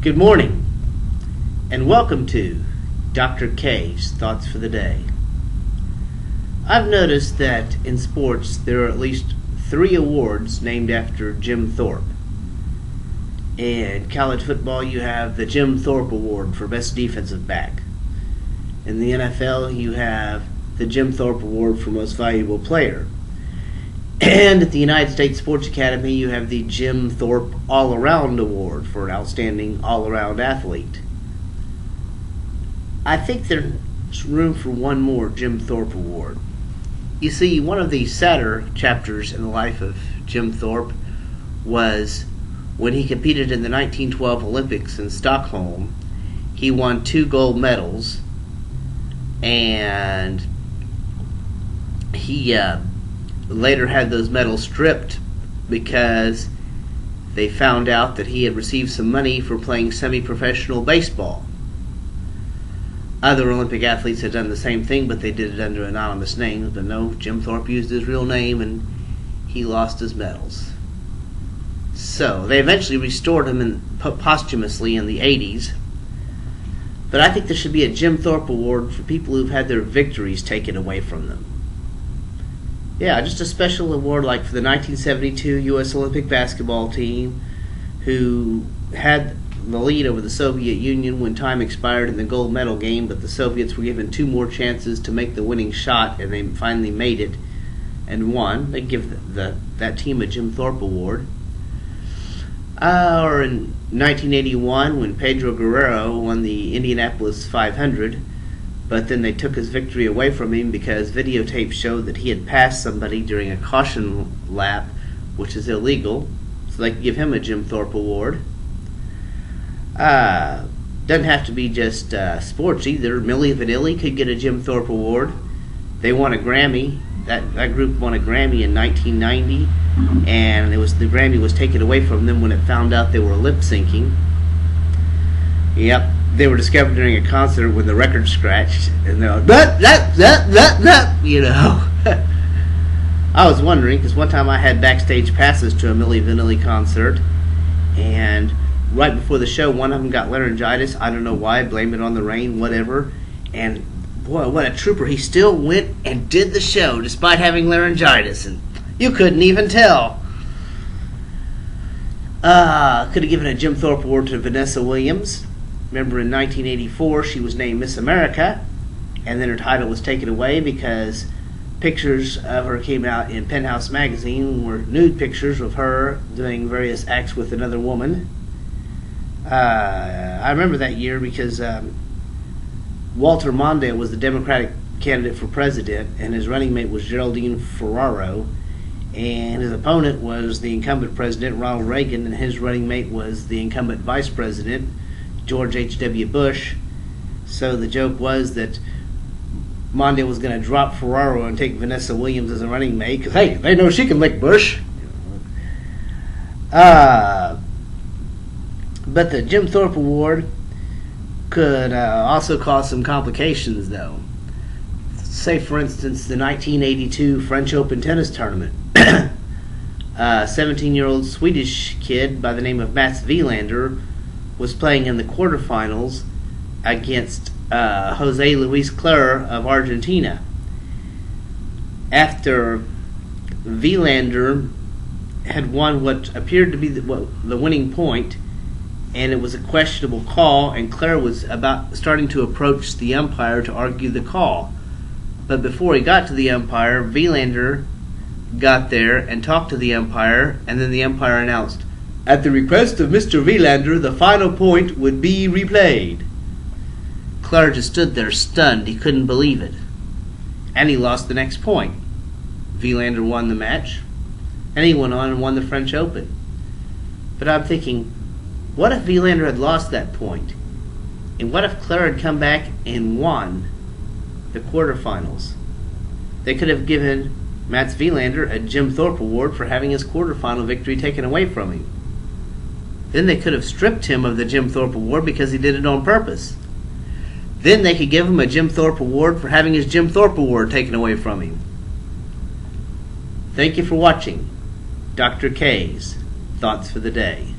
Good morning, and welcome to Dr. K's Thoughts for the Day. I've noticed that in sports there are at least 3 awards named after Jim Thorpe. In college football you have the Jim Thorpe Award for Best Defensive Back. In the NFL you have the Jim Thorpe Award for Most Valuable Player. And at the United States Sports Academy, you have the Jim Thorpe All-Around Award for an outstanding all-around athlete. I think there's room for one more Jim Thorpe Award. You see, one of the sadder chapters in the life of Jim Thorpe was when he competed in the 1912 Olympics in Stockholm. He won 2 gold medals, and he later had those medals stripped because they found out that he had received some money for playing semi-professional baseball. Other Olympic athletes had done the same thing, but they did it under anonymous names. But no, Jim Thorpe used his real name and he lost his medals. So they eventually restored him posthumously in the 80s. But I think there should be a Jim Thorpe Award for people who've had their victories taken away from them. Yeah, just a special award like for the 1972 U.S. Olympic basketball team, who had the lead over the Soviet Union when time expired in the gold medal game, but the Soviets were given 2 more chances to make the winning shot, and they finally made it and won. They give that team a Jim Thorpe Award. Or in 1981 when Pedro Guerrero won the Indianapolis 500, but then they took his victory away from him because videotape showed that he had passed somebody during a caution lap, which is illegal, so they could give him a Jim Thorpe Award. Doesn't have to be just sports either. Milli Vanilli could get a Jim Thorpe Award. They won a Grammy. That group won a Grammy in 1990, and the Grammy was taken away from them when it found out they were lip syncing. Yep. They were discovered during a concert when the record scratched, and they're like, you know. I was wondering, because one time I had backstage passes to a Milli Vanilli concert, and right before the show, one of them got laryngitis. I don't know why, blame it on the rain, whatever. And boy, what a trooper. He still went and did the show despite having laryngitis, and you couldn't even tell. Could have given a Jim Thorpe Award to Vanessa Williams. Remember, in 1984, she was named Miss America, and then her title was taken away because pictures of her came out in Penthouse magazine, were nude pictures of her doing various acts with another woman. I remember that year because Walter Mondale was the Democratic candidate for president, and his running mate was Geraldine Ferraro, and his opponent was the incumbent president, Ronald Reagan, and his running mate was the incumbent vice president, George H.W. Bush. So the joke was that Mondale was going to drop Ferraro and take Vanessa Williams as a running mate because, hey, they know she can lick Bush. But the Jim Thorpe Award could also cause some complications, though. Say, for instance, the 1982 French Open tennis tournament. A 17-year-old Swedish kid by the name of Mats Wilander was playing in the quarterfinals against Jose Luis Clara of Argentina. After Wilander had won what appeared to be the winning point, and it was a questionable call, and Clara was about starting to approach the umpire to argue the call. But before he got to the umpire, Wilander got there and talked to the umpire, and then the umpire announced, "At the request of Mr. Wilander, the final point would be replayed." Clara just stood there stunned. He couldn't believe it. And he lost the next point. Wilander won the match, and he went on and won the French Open. But I'm thinking, what if Wilander had lost that point? And what if Clara had come back and won the quarterfinals? They could have given Mats Wilander a Jim Thorpe Award for having his quarterfinal victory taken away from him. Then they could have stripped him of the Jim Thorpe Award because he did it on purpose. Then they could give him a Jim Thorpe Award for having his Jim Thorpe Award taken away from him. Thank you for watching Dr. K's Thoughts for the Day.